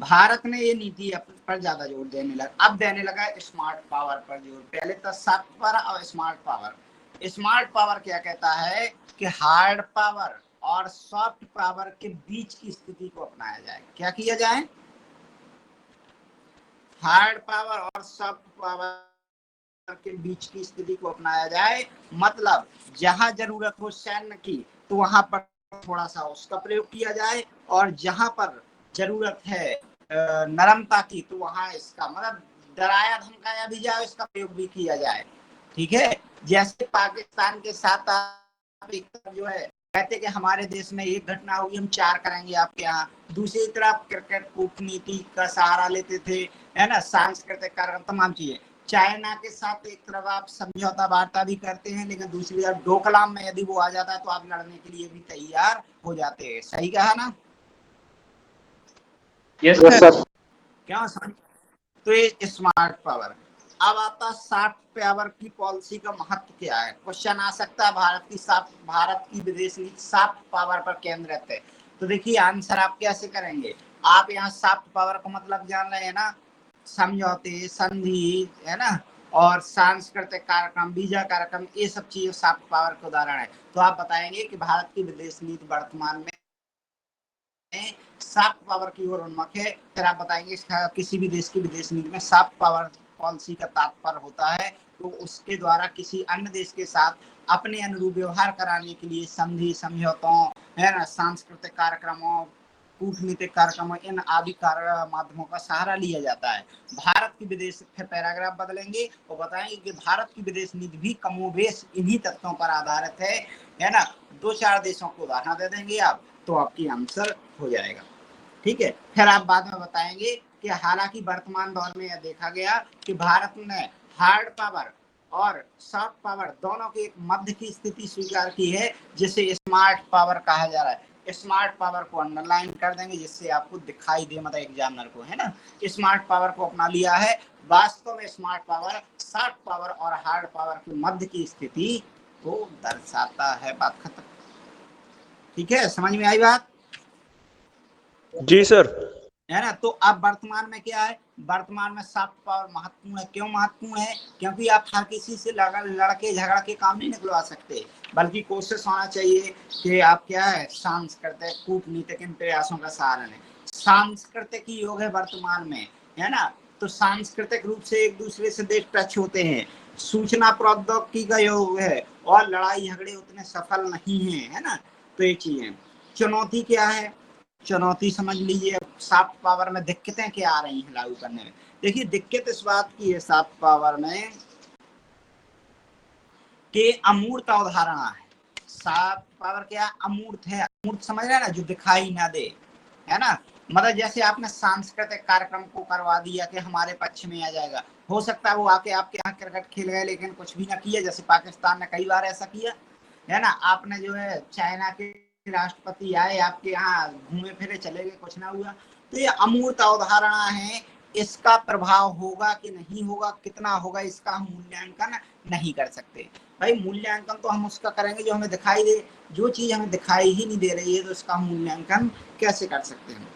भारत ने ये नीति पर ज्यादा जोर देने लगा, अब देने लगा स्मार्ट पावर पर जोर। पहले तो सॉफ्ट पावर और स्मार्ट पावर। स्मार्ट पावर क्या कहता है कि हार्ड पावर और सॉफ्ट पावर के बीच की स्थिति को अपनाया जाए। क्या किया जाए? हार्ड पावर और सॉफ्ट पावर के बीच की स्थिति को अपनाया जाए। मतलब जहां जरूरत हो सैन्य की तो वहां पर थोड़ा सा उसका प्रयोग किया जाए, और जहां पर जरूरत है नरमता की तो वहां इसका मतलब डराया धमकाया भी जाए, इसका प्रयोग भी किया जाए। ठीक है, जैसे पाकिस्तान के साथ आप एक तरफ जो है कहते कि हमारे देश में एक घटना हुई हम 4 करेंगे आपके यहाँ, दूसरी तरफ क्रिकेट कूटनीति का सहारा लेते थे, है ना, सांस्कृतिक कार्यक्रम तमाम चीजें। चाइना के साथ एक तरफ आप समझौता वार्ता भी करते हैं, लेकिन दूसरी तरफ डोकलाम में यदि वो आ जाता है तो आप लड़ने के लिए भी तैयार हो जाते हैं। सही कहा ना? Yes sir. क्या समझ? तो ये स्मार्ट पावर। अब आता सॉफ्ट पावर की पॉलिसी का महत्व क्या है? क्वेश्चन आ सकता है, भारत की विदेश नीति सॉफ्ट पावर पर केंद्रित है। तो देखिए आंसर आप कैसे करेंगे। आप यहाँ सॉफ्ट पावर का मतलब जान रहे हैं ना, समझौते, संधि, है ना, और सांस्कृतिक कार्यक्रम, वीजा कार्यक्रम, ये सब चीजें सॉफ्ट पावर के उदाहरण है। तो आप बताएंगे कि भारत की विदेश नीति वर्तमान में सॉफ्ट पावर की ओर उन्मुख है। फिर आप बताएंगे किसी भी देश की विदेश नीति में सॉफ्ट पावर पॉलिसी का तात्पर्य होता है तो उसके द्वारा किसी अन्य देश के साथ अपने अनुरूप व्यवहार कराने के लिए संधि, समझौतों, है ना, सांस्कृतिक कार्यक्रमों, कूटनीतिक कार्यक्रमों, इन आदि माध्यमों का सहारा लिया जाता है। भारत की विदेश, फिर पैराग्राफ बदलेंगे और बताएंगे कि भारत की विदेश नीति भी कमोबेश इन्हीं तथ्यों पर आधारित है ना। 2-4 देशों को उदाहरण दे देंगे आप तो आपकी आंसर हो जाएगा। ठीक है, फिर आप बाद में बताएंगे कि हालांकि वर्तमान दौर में यह देखा गया कि भारत ने हार्ड पावर और सॉफ्ट पावर दोनों के एक मध्य की स्थिति स्वीकार की है, जिसे स्मार्ट पावर कहा जा रहा है। स्मार्ट पावर को अंडरलाइन कर देंगे जिससे आपको दिखाई दे, मतलब एग्जामिनर को, है ना, स्मार्ट पावर को अपना लिया है। वास्तव में स्मार्ट पावर सॉफ्ट पावर और हार्ड पावर के मध्य की स्थिति को दर्शाता है। बात खत्म। ठीक है, समझ में आई बात? जी सर। है ना। तो अब वर्तमान में क्या है, वर्तमान में सॉफ्ट पावर महत्वपूर्ण है। क्यों महत्वपूर्ण है? क्योंकि आप हर किसी से लड़के झगड़ के काम नहीं निकलवा सकते, बल्कि कोशिश होना चाहिए कि आप क्या है, सांस्कृतिक कूटनीतिक इन प्रयासों का सहारा लें। सांस्कृतिक योग है वर्तमान में, है ना, तो सांस्कृतिक रूप से एक दूसरे से देश टच होते हैं। सूचना प्रौद्योगिकी का योग है और लड़ाई झगड़े उतने सफल नहीं है ना। तो ये चीजें, चुनौती क्या है? चुनौती समझ लीजिए, सॉफ्ट पावर में दिक्कतें क्या आ रही हैं लागू करने में। देखिए दिक्कत इस बात की है सॉफ्ट पावर में कि अमूर्त अवधारणा है। सॉफ्ट पावर क्या? अमूर्त है। अमूर्त समझ रहे हैं ना, जो दिखाई ना दे, है ना। मतलब जैसे आपने सांस्कृतिक कार्यक्रम को करवा दिया कि हमारे पक्ष में आ जाएगा, हो सकता है वो आके आपके यहाँ क्रिकेट खेल गए लेकिन कुछ भी ना किया, जैसे पाकिस्तान ने कई बार ऐसा किया, है ना। आपने जो है चाइना के राष्ट्रपति आए आपके यहाँ, घूमे फिरे चले गए, कुछ ना हुआ। तो ये अमूर्त अवधारणा है, इसका प्रभाव होगा कि नहीं होगा, कितना होगा, इसका हम मूल्यांकन नहीं कर सकते। भाई मूल्यांकन तो हम उसका करेंगे जो हमें दिखाई दे, जो चीज हमें दिखाई ही नहीं दे रही है तो उसका हम मूल्यांकन कैसे कर सकते हैं।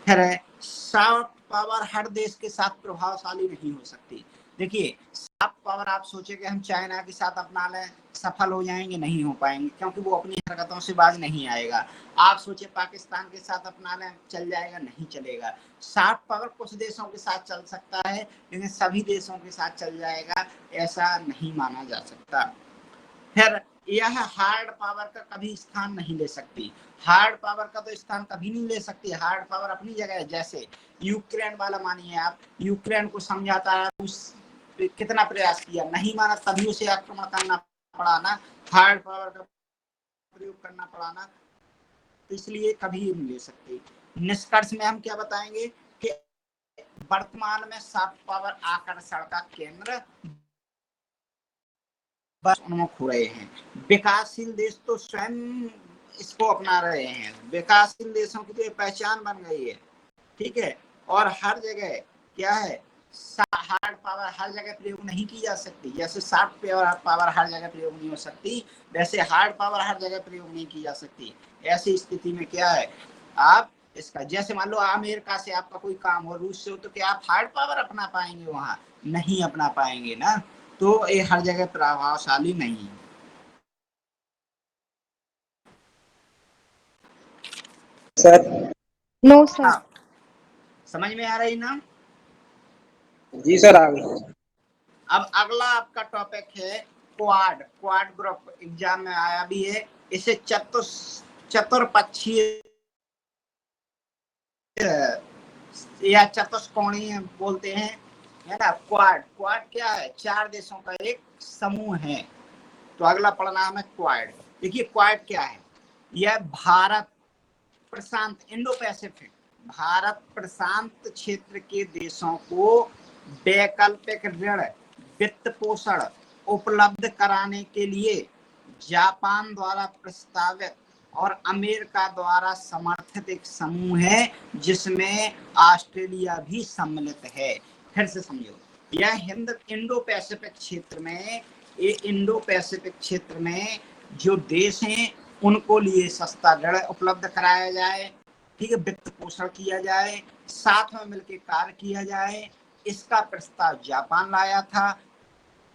फिर सॉफ्ट पावर हर देश के साथ प्रभावशाली नहीं हो सकती। देखिए सॉफ्ट पावर आप सोचे कि हम चाइना के साथ अपना लें, सफल हो जाएंगे, नहीं हो पाएंगे, क्योंकि वो अपनी हरकतों से बाज नहीं आएगा। आप सोचे पाकिस्तान के साथ अपना लें, चल जाएगा, नहीं चलेगा। सॉफ्ट पावर कुछ देशों के साथ चल सकता है लेकिन सभी देशों के साथ चल जाएगा ऐसा नहीं माना जा सकता। फिर यह हार्ड पावर का कभी स्थान नहीं ले सकती। हार्ड पावर का तो स्थान कभी नहीं ले सकती। हार्ड पावर अपनी जगह है। जैसे यूक्रेन वाला मानिए आप, यूक्रेन को समझाता है, उस कितना प्रयास किया, नहीं माना, तभी उसे आक्रमण करना पड़ा ना, हार्ड पावर का प्रयोग करना पड़ा ना। तो इसलिए कभी नहीं ले सकते। निष्कर्ष में हम क्या बताएंगे कि वर्तमान में सॉफ्ट पावर आकर्षण का केंद्र बस उन्मुख हो रहे हैं। विकासशील देश तो स्वयं इसको अपना रहे हैं, विकासशील देशों की तो ये पहचान बन गई है। ठीक है, और हर जगह क्या है, हार्ड पावर हर जगह प्रयोग नहीं की जा सकती। जैसे सॉफ्ट पावर हर जगह प्रयोग नहीं हो सकती, वैसे हार्ड पावर हर जगह प्रयोग नहीं की जा सकती। ऐसी स्थिति में क्या है, आप इसका। जैसे मान लो अमेरिका से आपका कोई काम हो, रूस से हो, तो क्या आप हार्ड पावर अपना पाएंगे वहां? नहीं अपना पाएंगे ना। तो ये हर जगह प्रभावशाली नहीं है। सर। No sir. हाँ, समझ में आ रही ना? जी सर, आ गई। अब अगला आपका टॉपिक है क्वाड। क्वाड ग्रुप एग्जाम में आया भी है। इसे चतुर्पक्षीय या चतुष्कोणीय बोलते हैं, है ना। क्वाड, क्वाड क्या है? 4 देशों का एक समूह है। तो अगला पढ़ना हमें क्वाड। देखिए क्वाड क्या है। यह भारत प्रशांत, इंडो पैसिफिक, भारत प्रशांत क्षेत्र के देशों को वैकल्पिक ऋण, वित्त पोषण उपलब्ध कराने के लिए जापान द्वारा प्रस्तावित और अमेरिका द्वारा समर्थित एक समूह है, जिसमें ऑस्ट्रेलिया भी सम्मिलित है। फिर से समझो, यह हिंद इंडो पैसिफिक क्षेत्र में, ये इंडो पैसिफिक क्षेत्र में जो देश हैं उनको लिए सस्ता ऋण उपलब्ध कराया जाए, ठीक है, वित्त पोषण किया जाए, साथ में मिलकर कार्य किया जाए। इसका प्रस्ताव जापान लाया था,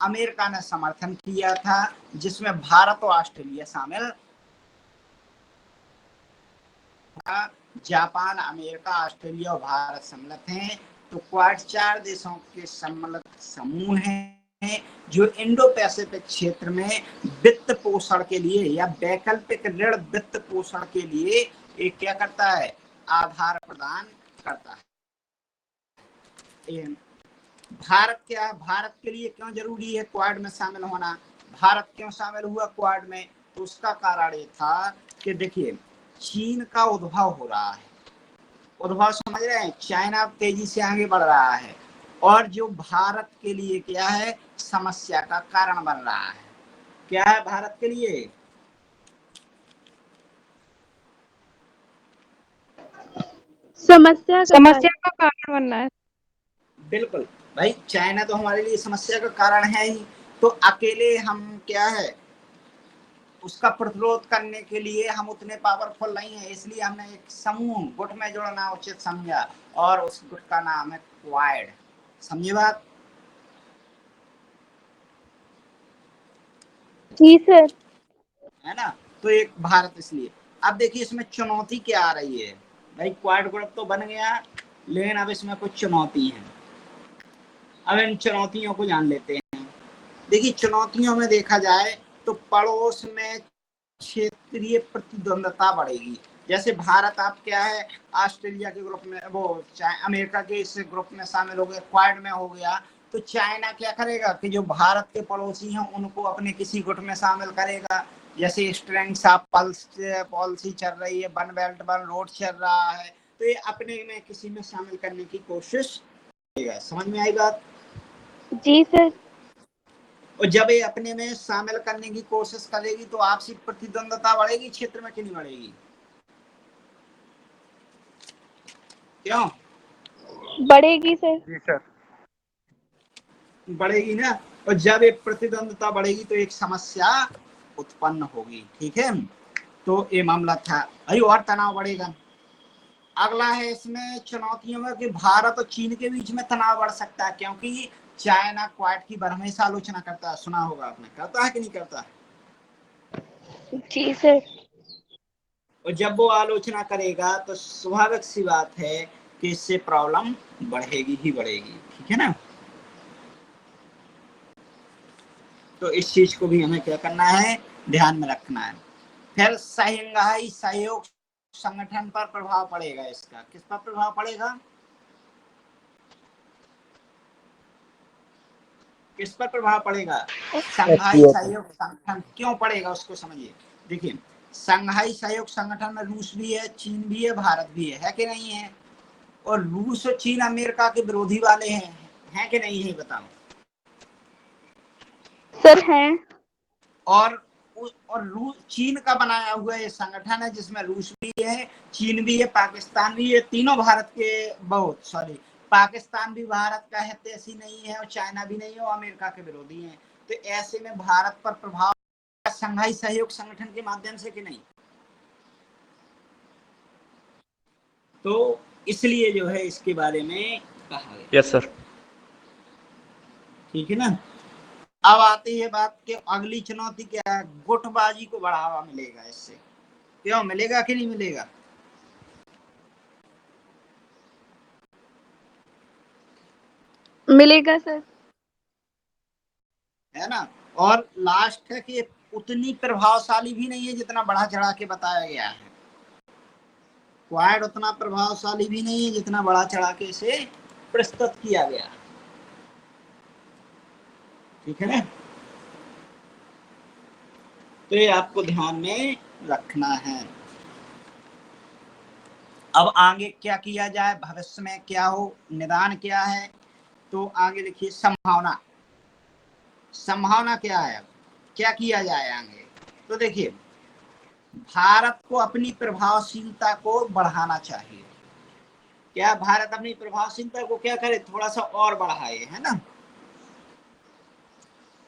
अमेरिका ने समर्थन किया था, जिसमें भारत और ऑस्ट्रेलिया शामिल था। जापान, अमेरिका, ऑस्ट्रेलिया और भारत सम्मिलित हैं। तो क्वाड 4 देशों के सम्मिलित समूह हैं, जो इंडो पैसिफिक क्षेत्र में वित्त पोषण के लिए या वैकल्पिक ऋण वित्त पोषण के लिए एक क्या करता है? आधार प्रदान करता है। भारत क्या है? भारत के लिए क्यों जरूरी है क्वाड में शामिल होना? भारत क्यों शामिल हुआ क्वाड में? तो उसका कारण ये था कि देखिए, चीन का उद्भव हो रहा है। उद्भव समझ रहे हैं? चाइना तेजी से आगे बढ़ रहा है, और जो भारत के लिए क्या है? समस्या का कारण बन रहा है। क्या है भारत के लिए? समस्या का कारण बनना है। बिल्कुल भाई, चाइना तो हमारे लिए समस्या का कारण है ही। तो अकेले हम क्या है, उसका प्रतिरोध करने के लिए हम उतने पावरफुल नहीं है, इसलिए हमने एक समूह, गुट में जोड़ना उचित समझा, और उस गुट का नाम है क्वाड। समझे बात? जी सर। है ना। तो एक भारत इसलिए। अब देखिए इसमें चुनौती क्या आ रही है भाई। क्वाड ग्रुप तो बन गया, लेकिन अब इसमें कुछ चुनौती है। अब इन चुनौतियों को जान लेते हैं। देखिए चुनौतियों में देखा जाए तो पड़ोस में क्षेत्रीय प्रतिद्वंदता बढ़ेगी। जैसे भारत आप क्या है, ऑस्ट्रेलिया के ग्रुप में, वो अमेरिका के इस ग्रुप में शामिल हो गया, क्वाड में हो गया, तो चाइना क्या करेगा कि जो भारत के पड़ोसी हैं उनको अपने किसी गुट में शामिल करेगा। जैसे स्ट्रेंग्थ ऑफ पॉलिसी चल रही है, वन बेल्ट वन रोड चल रहा है, तो ये अपने में किसी में शामिल करने की कोशिश करेगा। समझ में आई बात? जी सर। और जब ये अपने में शामिल करने की कोशिश करेगी तो आपसी प्रतिद्वंदता बढ़ेगी क्षेत्र में कि नहीं बढ़ेगी? क्यों बढ़ेगी सर। जी सर। बढ़ेगी ना। और जब एक प्रतिद्वंदता बढ़ेगी तो एक समस्या उत्पन्न होगी, ठीक है। तो ये मामला था भाई, और तनाव बढ़ेगा। अगला है इसमें चुनौतियों में कि भारत और चीन के बीच में तनाव बढ़ सकता है, क्योंकि चाइना क्वाड की हमेशा आलोचना करता है, सुना होगा आपने, करता है कि नहीं करता है? जी सर। और जब वो आलोचना करेगा तो स्वाभाविक सी बात है कि इससे प्रॉब्लम बढ़ेगी ही बढ़ेगी, ठीक है ना। तो इस चीज को भी हमें क्या करना है, ध्यान में रखना है। फिर शंघाई सहयोग संगठन पर प्रभाव पड़ेगा। इसका किस पर प्रभाव पड़ेगा? किस पर प्रभाव पड़ेगा? शंघाई सहयोग संगठन। क्यों पड़ेगा उसको समझिए। देखिए शंघाई सहयोग संगठन में रूस भी है, चीन भी है, भारत भी है कि नहीं है? और रूस और चीन अमेरिका के विरोधी वाले हैं कि नहीं है, बताओ। सर हैं। और रूस चीन का बनाया हुआ ये संगठन है, जिसमें रूस भी है, चीन भी है, पाकिस्तान भी है, तीनों भारत के, बहुत सॉरी, पाकिस्तान भी भारत का हितैषी नहीं है, और चाइना भी नहीं है, और अमेरिका के विरोधी हैं। तो ऐसे में भारत पर प्रभाव शंघाई सहयोग संगठन के माध्यम से कि नहीं? तो इसलिए जो है इसके बारे में कहा गया। Yes sir. ठीक है ना। अब आती है बात कि अगली चुनौती क्या है, गुटबाजी को बढ़ावा मिलेगा इससे। क्यों मिलेगा कि नहीं मिलेगा? मिलेगा सर। है ना। और लास्ट है कि उतनी प्रभावशाली भी नहीं है जितना बढ़ा चढ़ा के बताया गया है। क्वाड उतना प्रभावशाली भी नहीं है जितना बढ़ा चढ़ा के इसे प्रस्तुत किया गया। ठीक है ना। तो ये आपको ध्यान में रखना है। अब आगे क्या किया जाए, भविष्य में क्या हो, निदान क्या है, तो आगे लिखिए संभावना। संभावना क्या है, क्या किया जाए आगे? तो देखिए, भारत को अपनी प्रभावशीलता को बढ़ाना चाहिए। क्या भारत अपनी प्रभावशीलता को क्या करे, थोड़ा सा और बढ़ाए, है ना।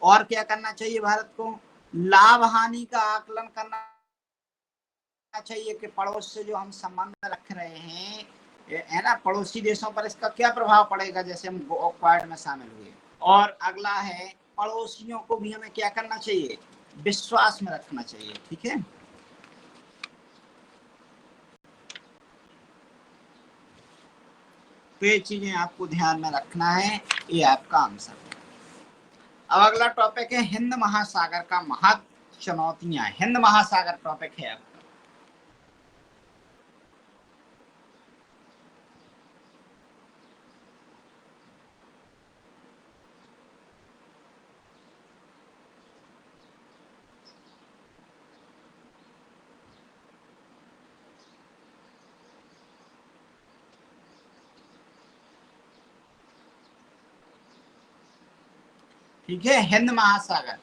और क्या करना चाहिए भारत को? लाभ हानि का आकलन करना चाहिए कि पड़ोस से जो हम संबंध रख रहे हैं, है ना, पड़ोसी देशों पर इसका क्या प्रभाव पड़ेगा जैसे हम क्वाड में शामिल हुए। और अगला है, पड़ोसियों को भी हमें क्या करना चाहिए, विश्वास में रखना चाहिए। ठीक है। तो ये चीजें आपको ध्यान में रखना है, ये आपका आंसर है। अब अगला टॉपिक है हिंद महासागर का महत्व, चुनौतियां। हिंद महासागर टॉपिक है आपका। ठीक है। हिंद महासागर,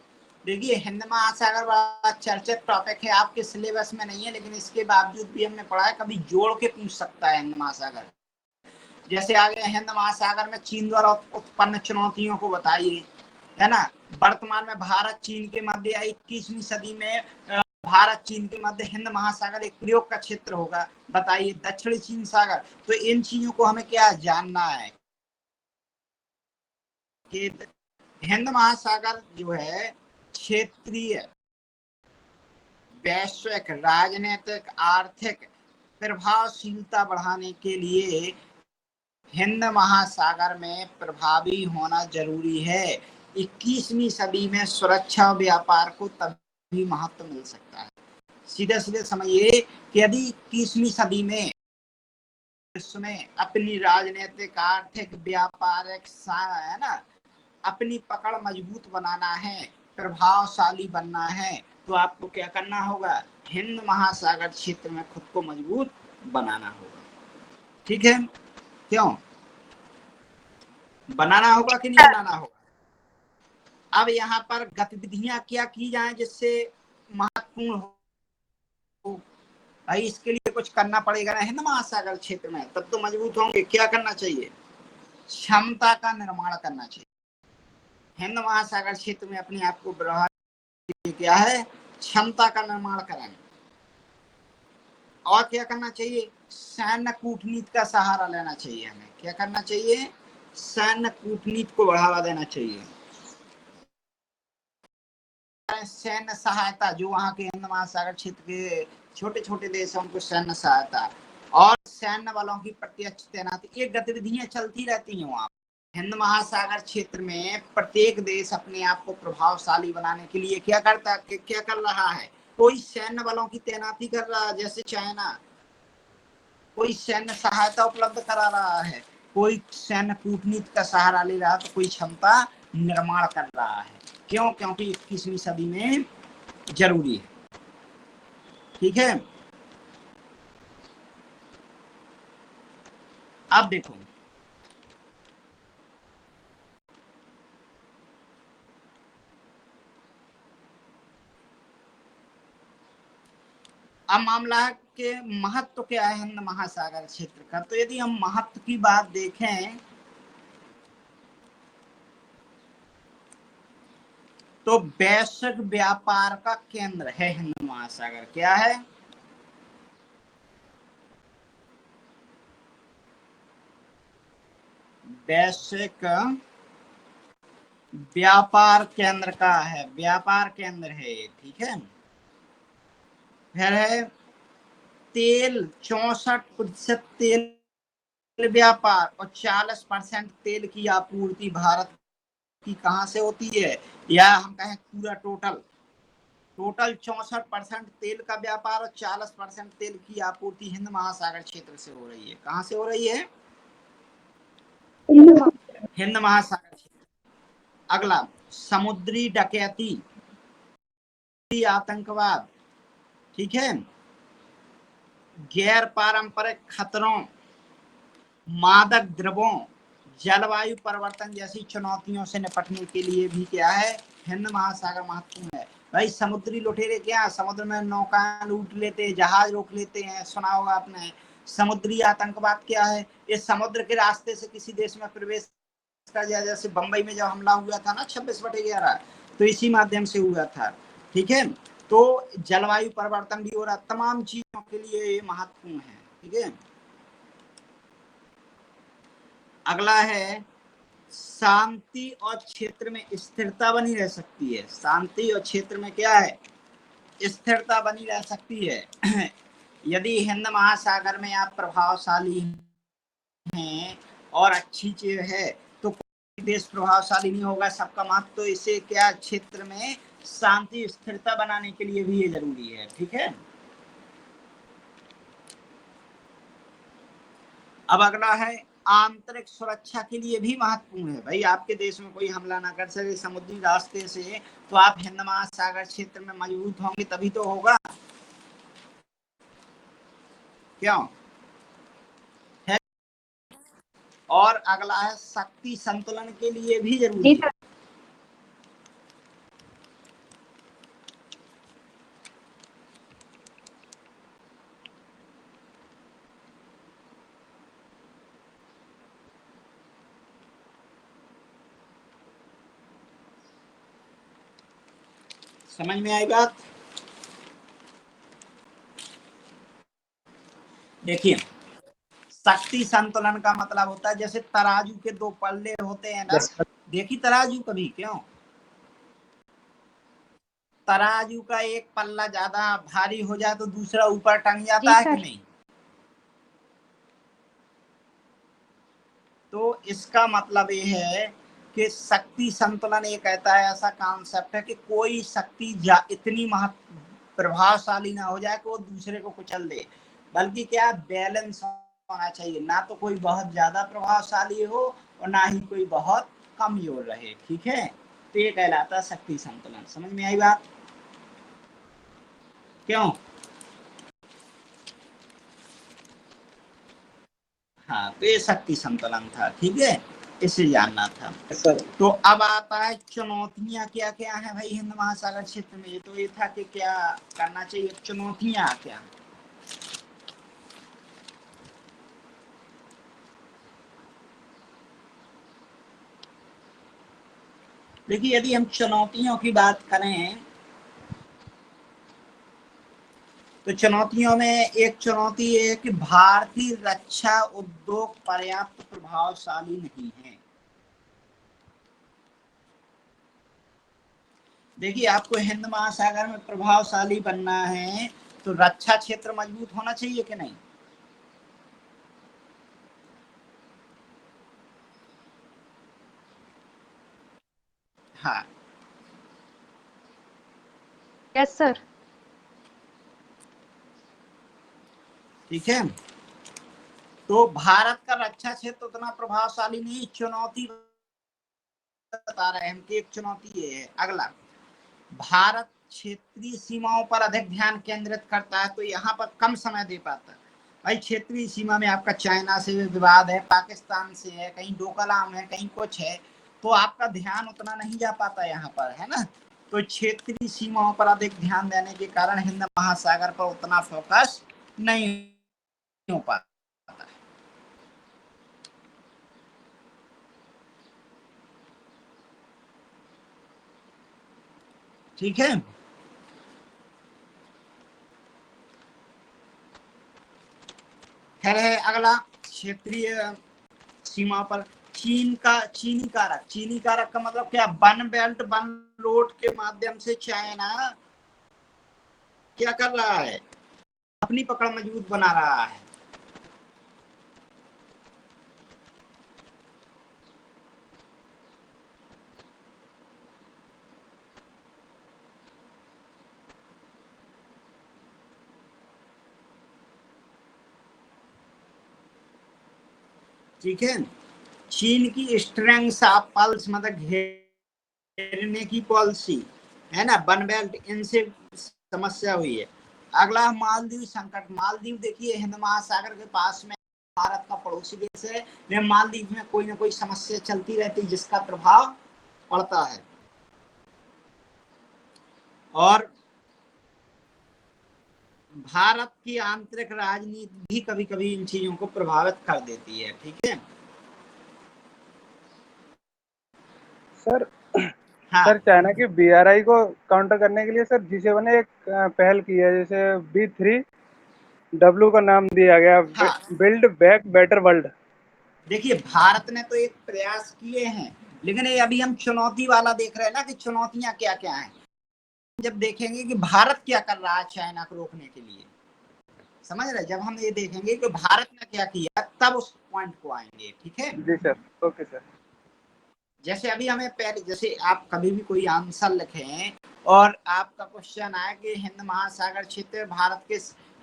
देखिए हिंद महासागर बड़ा चर्चित टॉपिक है, आपके सिलेबस में नहीं है लेकिन इसके बावजूद भी हमने पढ़ा है, कभी जोड़ के पूछ सकता है हिंद महासागर। जैसे आगे हिंद महासागर में चीन द्वारा उत्पन्न चुनौतियों को बताइए, है ना। वर्तमान में भारत चीन के मध्य 21वीं सदी में भारत चीन के मध्य हिंद महासागर एक प्रयोग का क्षेत्र होगा, बताइए। दक्षिणी चीन सागर, तो इन चीजों को हमें क्या जानना है कि हिंद महासागर जो है क्षेत्रीय, वैश्विक, राजनीतिक, आर्थिक प्रभावशीलता बढ़ाने के लिए हिंद महासागर में प्रभावी होना जरूरी है। 21वीं सदी में सुरक्षा व्यापार को तभी महत्व मिल सकता है। सीधे सीधे समझिए कि यदि 21वीं सदी में विश्व में अपनी राजनीतिक, आर्थिक, व्यापारिक, है ना, अपनी पकड़ मजबूत बनाना है, प्रभावशाली बनना है, तो आपको क्या करना होगा, हिंद महासागर क्षेत्र में खुद को मजबूत बनाना होगा। ठीक है। क्यों बनाना होगा कि नहीं बनाना होगा? अब यहाँ पर गतिविधियां क्या की जाए जिससे महत्वपूर्ण हो भाई, इसके लिए कुछ करना पड़ेगा ना हिंद महासागर क्षेत्र में, तब तो मजबूत होंगे। क्या करना चाहिए, क्षमता का निर्माण करना चाहिए। हिंद महासागर क्षेत्र में अपने आप को बढ़ाने क्या है, क्षमता का निर्माण कराएं। और क्या करना चाहिए, सैन्य कूटनीति का सहारा लेना चाहिए। हमें क्या करना चाहिए, सैन्य कूटनीति को बढ़ावा देना चाहिए। सैन्य सहायता, जो वहां के हिंद महासागर क्षेत्र के छोटे छोटे देश हैं उनको सैन्य सहायता और सैन्य बलों की प्रत्यक्ष तैनाती, ये गतिविधियां चलती रहती हैं वहां। हिंद महासागर क्षेत्र में प्रत्येक देश अपने आप को प्रभावशाली बनाने के लिए क्या कर रहा है, कोई सैन्य बलों की तैनाती कर रहा है, जैसे चाइना कोई सैन्य सहायता उपलब्ध करा रहा है, कोई सैन्य कूटनीति का सहारा ले रहा है, तो कोई क्षमता निर्माण कर रहा है। क्यों? क्योंकि 21वीं सदी में जरूरी है। ठीक है। अब देखो, अब मामला है कि महत्व क्या है हिंद महासागर क्षेत्र का। तो यदि हम महत्व की बात देखें तो वैश्विक व्यापार का केंद्र है हिंद महासागर। क्या है? वैश्विक व्यापार केंद्र का है, व्यापार केंद्र है, ठीक है। फिर है तेल, 64% तेल व्यापार और 40% तेल की आपूर्ति भारत की कहां से होती है, या हम कहें पूरा टोटल 64% तेल का व्यापार और 40% तेल की आपूर्ति हिंद महासागर क्षेत्र से हो रही है। कहां से हो रही है? हिंद महासागर क्षेत्र। अगला, समुद्री डकैती, आतंकवाद, ठीक है, गैर पारंपरिक खतरों, मादक द्रव्यों, जलवायु परिवर्तन जैसी चुनौतियों से निपटने के लिए भी क्या है, हिंद महासागर महत्वपूर्ण है। भाई समुद्री लुटेरे क्या, समुद्र में नौकाएं लूट लेते, जहाज रोक लेते हैं, सुना होगा आपने। समुद्री आतंकवाद क्या है, ये समुद्र के रास्ते से किसी देश में प्रवेश कर जाए, जैसे बंबई में जब हमला हुआ था ना 26/11, तो इसी माध्यम से हुआ था, ठीक है। तो जलवायु परिवर्तन भी हो रहा, तमाम चीजों के लिए ये महत्वपूर्ण है, ठीक है। अगला है शांति और क्षेत्र में स्थिरता बनी रह सकती है। शांति और क्षेत्र में क्या है, स्थिरता बनी रह सकती है। यदि हिंद महासागर में आप प्रभावशाली हैं और अच्छी चीज है तो कोई देश प्रभावशाली नहीं होगा, सबका मत। तो इसे क्या, क्षेत्र में शांति स्थिरता बनाने के लिए भी ये जरूरी है, ठीक है। अब अगला है आंतरिक सुरक्षा के लिए भी महत्वपूर्ण है। भाई आपके देश में कोई हमला ना कर सके समुद्री रास्ते से, तो आप हिंद महासागर क्षेत्र में मजबूत होंगे तभी तो होगा, क्यों है। और अगला है शक्ति संतुलन के लिए भी जरूरी है। समझ में आई बात? देखिए शक्ति संतुलन का मतलब होता है जैसे तराजू के दो पल्ले होते हैं ना, देखी तराजू कभी, क्यों? तराजू का एक पल्ला ज्यादा भारी हो जाए तो दूसरा ऊपर टंग जाता है कि नहीं? तो इसका मतलब ये है कि शक्ति संतुलन ये कहता है, ऐसा कॉन्सेप्ट है कि कोई शक्ति इतनी प्रभावशाली ना हो जाए कि वो दूसरे को कुचल दे, बल्कि क्या बैलेंस होना चाहिए, ना तो कोई बहुत ज्यादा प्रभावशाली हो और ना ही कोई बहुत कमजोर रहे, ठीक है। तो ये कहलाता है शक्ति संतुलन। समझ में आई बात? क्यों? हाँ, तो ये शक्ति संतुलन था, ठीक है, इसे जानना था। सर तो अब आता है चुनौतियां क्या क्या है भाई हिंद महासागर क्षेत्र में। ये तो ये था कि क्या करना चाहिए, चुनौतियां क्या। देखिए यदि हम चुनौतियों की बात करें तो चुनौतियों में एक चुनौती ये है कि भारतीय रक्षा उद्योग पर्याप्त प्रभावशाली नहीं है। देखिए आपको हिंद महासागर में प्रभावशाली बनना है तो रक्षा क्षेत्र मजबूत होना चाहिए कि नहीं? हाँ, यस सर। ठीक है। तो भारत का रक्षा क्षेत्र उतना प्रभावशाली नहीं, चुनौती बता रहे हैं हम कि एक चुनौती ये है। अगला, भारत क्षेत्रीय सीमाओं पर अधिक ध्यान केंद्रित करता है तो यहाँ पर कम समय दे पाता है। भाई क्षेत्रीय सीमा में आपका चाइना से विवाद है, पाकिस्तान से है, कहीं डोकलाम है, कहीं कुछ है, तो आपका ध्यान उतना नहीं जा पाता यहाँ पर, है ना। तो क्षेत्रीय सीमाओं पर अधिक ध्यान देने के कारण हिंद महासागर पर उतना फोकस नहीं हो पाता। ठीक है। फिर है अगला, क्षेत्रीय सीमा पर चीनी कारक का मतलब क्या? वन बेल्ट वन रोड के माध्यम से चाइना क्या कर रहा है? अपनी पकड़ मजबूत बना रहा है। ठीक है, चीन की स्ट्रेंथ ऑफ पल्स मतलब घेरने की पॉलिसी है ना, वन बेल्ट, इनसे समस्या हुई है। अगला मालदीव संकट। मालदीव देखिए हिंद महासागर के पास में भारत का पड़ोसी देश है, लेकिन मालदीव में कोई ना कोई समस्या चलती रहती है जिसका प्रभाव पड़ता है। और भारत की आंतरिक राजनीति भी कभी कभी इन चीजों को प्रभावित कर देती है। ठीक है सर। हाँ सर चाइना की BRI को काउंटर करने के लिए सर G7 ने एक पहल की है, जैसे B3W का नाम दिया गया, हाँ, बिल्ड बैक बेटर वर्ल्ड। देखिए भारत ने तो एक प्रयास किए हैं, लेकिन ये अभी हम चुनौती वाला देख रहे हैं ना कि चुनौतियां क्या क्या हैं। जब देखेंगे कि भारत क्या कर रहा है चाइना को रोकने के लिए, समझ रहे, जब हम ये देखेंगे कि भारत ने क्या किया तब उस पॉइंट को आएंगे। ठीक है, जी सर, ओके सर। जैसे अभी हमें पहले, जैसे आप कभी भी कोई आंसर लिखें और आपका क्वेश्चन आए कि हिंद महासागर क्षेत्र भारत के,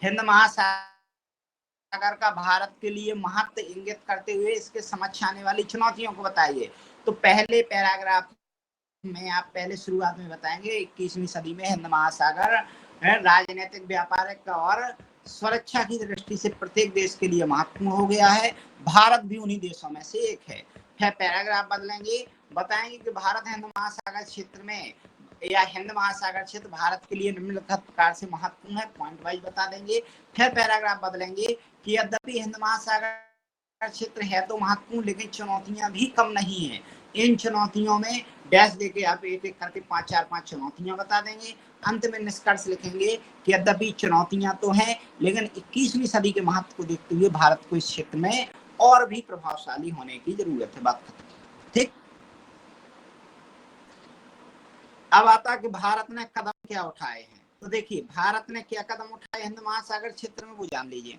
हिंद महासागर का भारत के लिए महत्व इंगित करते हुए इसके समक्ष आने वाली चुनौतियों को बताइए, तो पहले पैराग्राफ में आप पहले शुरुआत में बताएंगे 21वीं सदी में हिंद महासागर राजनीतिक, व्यापारिक और सुरक्षा की दृष्टि से प्रत्येक देश के लिए महत्वपूर्ण हो गया है। भारत भी उन्हीं देशों में से एक है। फिर पैराग्राफ बदलेंगे, बताएंगे कि भारत हिंद महासागर क्षेत्र में या हिंद महासागर क्षेत्र भारत के लिए निम्नलिखित प्रकार से महत्वपूर्ण है, पॉइंट वाइज बता देंगे। फिर पैराग्राफ बदलेंगे कि यद्यपि हिंद महासागर क्षेत्र है तो महत्वपूर्ण, लेकिन चुनौतियां भी कम नहीं है। इन चुनौतियों में डैश देके आप एक एक करके 4-5 चुनौतियां बता देंगे। अंत में निष्कर्ष लिखेंगे कि यद्यपि चुनौतियां तो हैं, लेकिन 21वीं सदी के महत्व को देखते हुए भारत को इस क्षेत्र में और भी प्रभावशाली होने की जरूरत है। बात खत्म। ठीक, अब आता कि भारत ने कदम क्या उठाए हैं। तो देखिए भारत ने क्या कदम उठाए हिंद महासागर क्षेत्र में, वो जान लीजिए।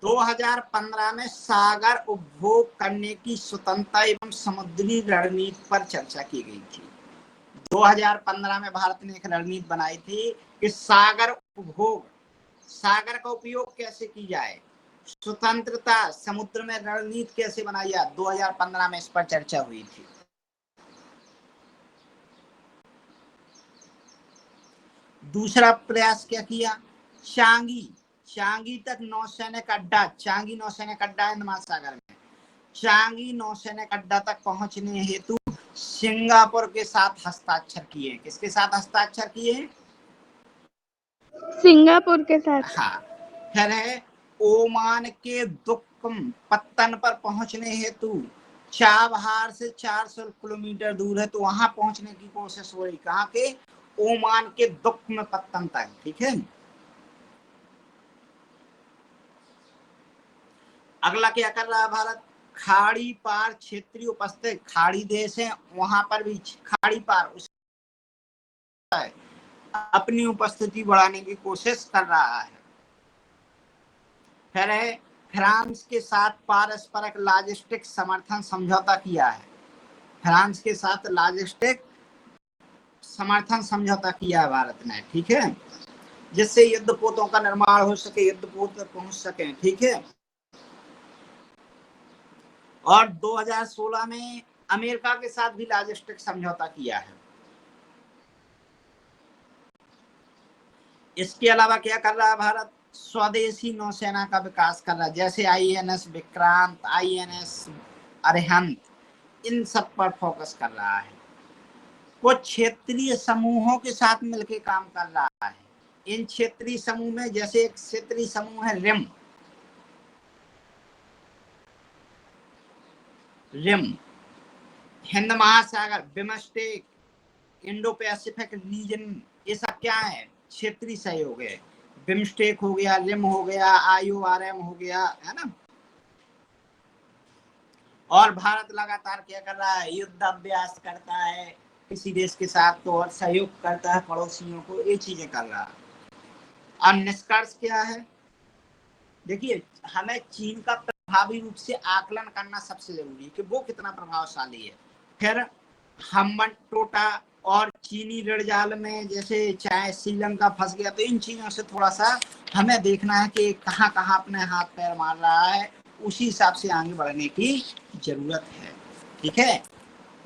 2015 में सागर उपभोग करने की स्वतंत्रता एवं समुद्री रणनीति पर चर्चा की गई थी। 2015 में भारत ने एक रणनीति बनाई थी कि सागर उपभोग, सागर का उपयोग कैसे की जाए, स्वतंत्रता, समुद्र में रणनीति कैसे बनाई जाए, 2015 में इस पर चर्चा हुई थी। दूसरा प्रयास क्या किया, चांगी तक नौसैनिक अड्डा, चांगी नौसैनिक अड्डा हिंद महासागर में, चांगी नौसैनिक अड्डा तक पहुंचने हेतु सिंगापुर के साथ हस्ताक्षर किए। किसके साथ हस्ताक्षर किए? सिंगापुर के साथ। हाँ। फिर है ओमान के दुक्कम पत्तन पर पहुंचने हेतु चाबहार से 400 किलोमीटर दूर है, तो वहां पहुंचने की कोशिश हो रही, कहाँ के? ओमान के दुक्कम पत्तन तक। ठीक है, अगला क्या कर रहा है भारत, खाड़ी पार क्षेत्रीय उपस्थिति, खाड़ी देश है वहां पर भी खाड़ी पार अपनी उपस्थिति बढ़ाने की कोशिश कर रहा है। फिर है फ्रांस के साथ पारस्परिक लॉजिस्टिक समर्थन समझौता किया है, फ्रांस के साथ लॉजिस्टिक समर्थन समझौता किया है भारत ने। ठीक है, जिससे युद्धपोतों का निर्माण हो सके, युद्धपोत तक पहुंच सके। ठीक है, और 2016 में अमेरिका के साथ भी लॉजिस्टिक समझौता किया है। इसके अलावा क्या कर रहा है भारत, स्वदेशी नौसेना का विकास कर रहा है, जैसे INS विक्रांत, INS अरिहंत, इन सब पर फोकस कर रहा है। कुछ क्षेत्रीय समूहों के साथ मिलकर काम कर रहा है। इन क्षेत्रीय समूह में जैसे एक क्षेत्रीय समूह है रिम, हिंद महासागर, बिमस्टेक, इंडो पैसिफिक रीजन, ये सब क्या है? क्षेत्रीय सहयोग है। बिमस्टेक हो गया, रिम हो गया, IORM हो गया, है ना। और भारत लगातार क्या कर रहा है, युद्ध अभ्यास करता है किसी देश के साथ, तो और सहयोग करता है पड़ोसियों को, ये चीजें कर रहा है। और निष्कर्ष क्या है, देखिए हमें चीन का प्रभावी रूप से आकलन करना सबसे जरूरी है कि वो कितना प्रभावशाली है। फिर हम्बन टोटा और चीनी ऋण जाल में जैसे चाहे श्रीलंका फंस गया, तो इन चीजों से थोड़ा सा हमें देखना है कि कहाँ कहाँ अपने हाथ पैर मार रहा है, उसी हिसाब से आगे बढ़ने की जरूरत है। ठीक है,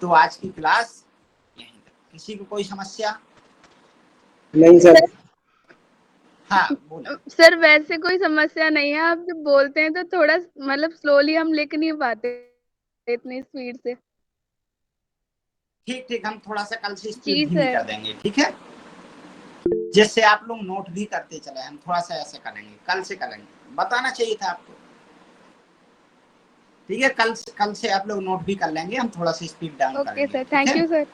तो आज की क्लास यहीं तक। किसी को कोई समस्या? नहीं सर। हाँ बोले। सर वैसे कोई समस्या नहीं है, आप जब बोलते हैं तो थोड़ा मतलब स्लोली हम लिख नहीं पाते इतनी स्पीड से। ठीक ठीक, हम थोड़ा सा कल से जी स्पीड धीमी सर। कर देंगे, ठीक है, जिससे आप लोग नोट भी करते चले। हम थोड़ा सा ऐसे करेंगे, कल से करेंगे, बताना चाहिए था आपको। ठीक है, कल से आप लोग नोट भी कर लेंगे, हम थोड़ा सा स्पीड डाउन ओके करेंगे। Sir, thank you sir.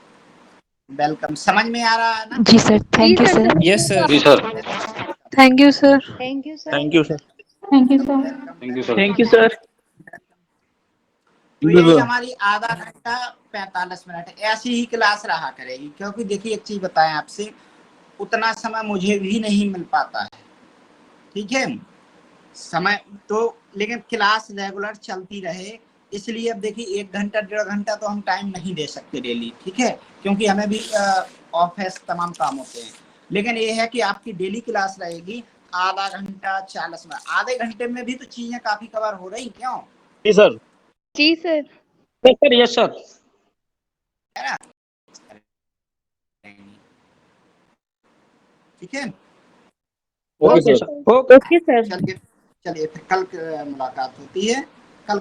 Welcome. समझ में आ रहा है ना? जी sir, thank you sir. Yes sir. जी sir. Thank you sir. Thank you sir. Thank you sir. Thank you sir. Thank you sir. Thank you sir. तो यही हमारी आधा घंटा 45 मिनट ऐसी ही क्लास रहा करेगी, क्योंकि देखिए एक चीज बताएं आपसे, उतना समय मुझे भी नहीं मिल पाता है, ठीक है, समय तो, लेकिन क्लास रेगुलर चलती रहे, इसलिए अब देखिए 1 घंटा 1.5 घंटा तो हम टाइम नहीं दे सकते डेली, ठीक है, क्योंकि हमें भी ऑफिस तमाम काम होते हैं। लेकिन ये है कि आपकी डेली क्लास रहेगी आधा घंटा 40 मिनट, आधे घंटे में भी तो चीजें काफी कवर हो रही, क्यों? जी सर। जी सर। Sir yes sir. है ना? ठीक है, ओके सर। Okay sir. चलिए फिर कल मुलाकात होती है।